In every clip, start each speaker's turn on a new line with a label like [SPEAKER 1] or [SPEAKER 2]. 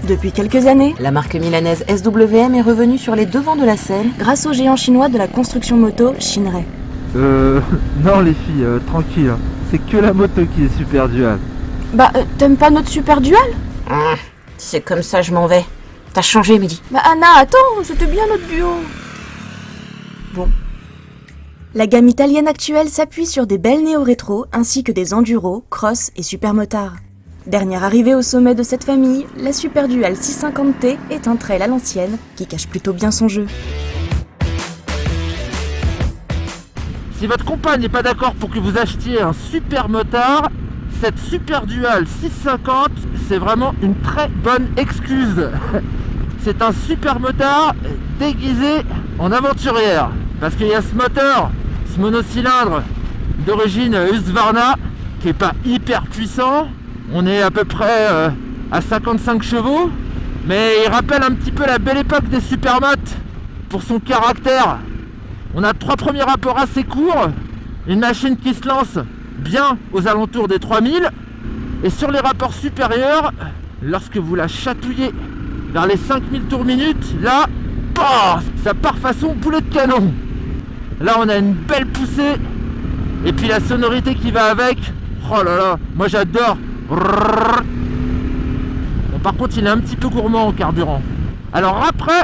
[SPEAKER 1] Depuis quelques années, la marque milanaise SWM est revenue sur les devants de la scène grâce au géant chinois de la construction moto Shinrei.
[SPEAKER 2] Non les filles, tranquille, hein. C'est que la moto qui est super dual.
[SPEAKER 1] T'aimes pas notre super dual ?
[SPEAKER 3] C'est comme ça, je m'en vais. T'as changé, Mehdi.
[SPEAKER 1] Anna, attends, c'était bien notre duo. Bon. La gamme italienne actuelle s'appuie sur des belles néo-rétro ainsi que des enduro, cross et supermotards. Dernière arrivée au sommet de cette famille, la Super Dual 650T est un trail à l'ancienne qui cache plutôt bien son jeu.
[SPEAKER 2] Si votre compagne n'est pas d'accord pour que vous achetiez un super motard, cette Super Dual 650, c'est vraiment une très bonne excuse. C'est un super motard déguisé en aventurière. Parce qu'il y a ce moteur, ce monocylindre d'origine Husqvarna, qui est pas hyper puissant. On est à peu près à 55 chevaux. Mais il rappelle un petit peu la belle époque des supermotes pour son caractère. On a 3 premiers rapports assez courts. Une machine qui se lance bien aux alentours des 3000. Et sur les rapports supérieurs, lorsque vous la chatouillez vers les 5000 tours minute, là, ça part façon boulet de canon. Là on a une belle poussée. Et puis la sonorité qui va avec. Oh là là, moi j'adore. Bon, par contre il est un petit peu gourmand en carburant. Alors après,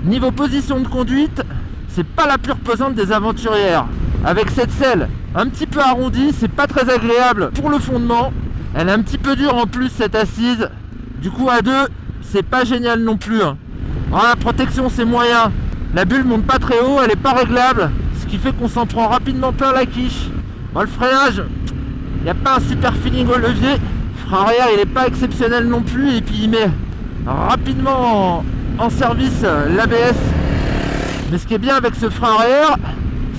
[SPEAKER 2] niveau position de conduite, c'est pas la plus reposante des aventurières. Avec cette selle un petit peu arrondie, c'est pas très agréable pour le fondement. Elle est un petit peu dure en plus cette assise. Du coup à deux, c'est pas génial non plus. Alors, la protection c'est moyen. La bulle monte pas très haut, elle est pas réglable. Ce qui fait qu'on s'en prend rapidement plein la quiche. Bon, le freinage, il n'y a pas un super feeling au levier. Le frein arrière il est pas exceptionnel non plus. Et puis il met rapidement en service l'ABS. Mais ce qui est bien avec ce frein arrière,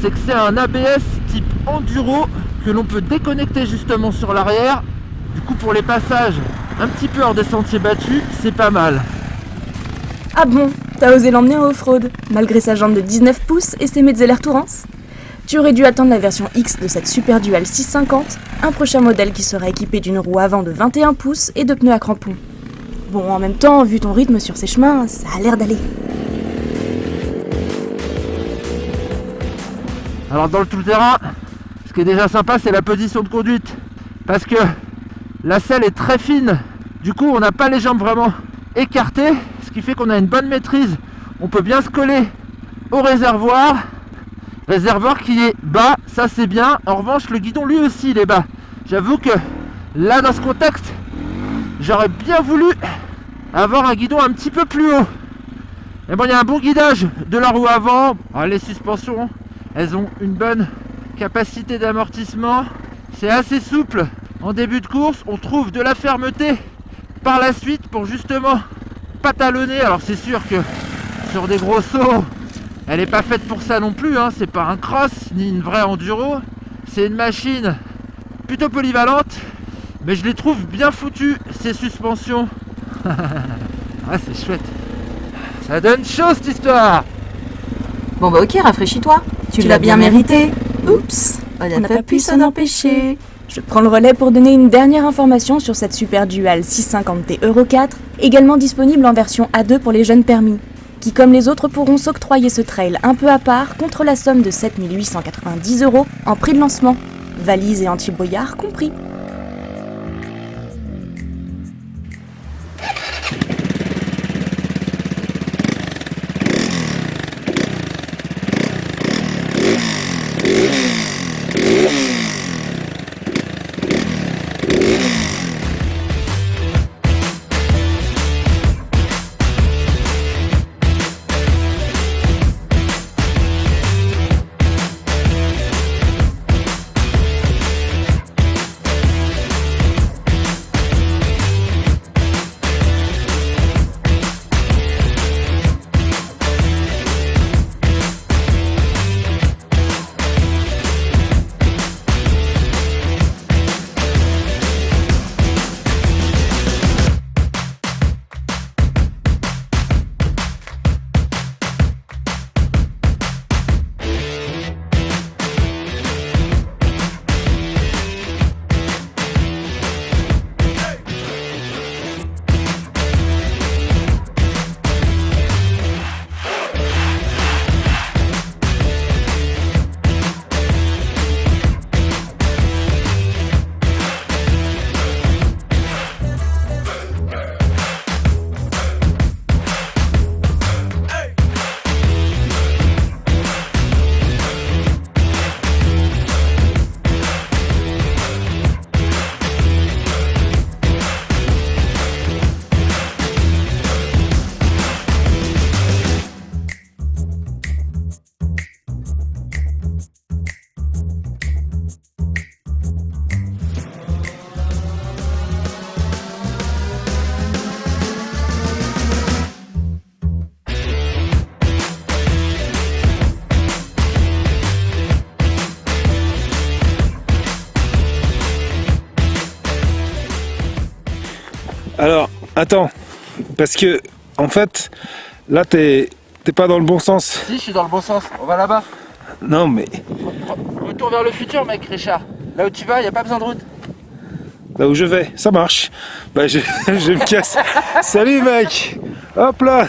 [SPEAKER 2] c'est que c'est un ABS type enduro que l'on peut déconnecter justement sur l'arrière. Du coup pour les passages un petit peu hors des sentiers battus, c'est pas mal.
[SPEAKER 1] Ah bon, t'as osé l'emmener en off-road, malgré sa jambe de 19 pouces et ses Metzeler Tourance ? Tu aurais dû attendre la version X de cette Super Dual 650, un prochain modèle qui sera équipé d'une roue avant de 21 pouces et de pneus à crampons. Bon, en même temps, vu ton rythme sur ces chemins, ça a l'air d'aller.
[SPEAKER 2] Alors dans le tout-terrain, ce qui est déjà sympa, c'est la position de conduite. Parce que la selle est très fine. Du coup, on n'a pas les jambes vraiment écartées. Ce qui fait qu'on a une bonne maîtrise. On peut bien se coller au réservoir. Réservoir qui est bas, ça c'est bien. En revanche, le guidon lui aussi il est bas. J'avoue que là, dans ce contexte, j'aurais bien voulu avoir un guidon un petit peu plus haut. Mais bon, il y a un bon guidage de la roue avant. Alors, les suspensions, elles ont une bonne capacité d'amortissement. C'est assez souple en début de course. On trouve de la fermeté par la suite pour justement pas talonner. Alors c'est sûr que sur des gros sauts, elle n'est pas faite pour ça non plus. C'est pas un cross ni une vraie enduro. C'est une machine plutôt polyvalente. Mais je les trouve bien foutues, ces suspensions. Ah, c'est chouette. Ça donne chaud cette histoire.
[SPEAKER 3] Bon ok, rafraîchis-toi.
[SPEAKER 1] Tu l'as bien mérité. Oups, on n'a pas pu s'en empêcher. Je prends le relais pour donner une dernière information sur cette Super Dual 650T Euro 4, également disponible en version A2 pour les jeunes permis, qui comme les autres pourront s'octroyer ce trail un peu à part contre la somme de 7 890 € en prix de lancement, valise et anti-brouillard compris.
[SPEAKER 4] Alors, attends, parce que, en fait, là, t'es pas dans le bon sens.
[SPEAKER 2] Si, je suis dans le bon sens. On va là-bas.
[SPEAKER 4] Non, mais
[SPEAKER 2] Retour vers le futur, mec, Richard. Là où tu vas, y a pas besoin de route.
[SPEAKER 4] là où je vais, ça marche. Bah, je me casse. Salut, mec. Hop là.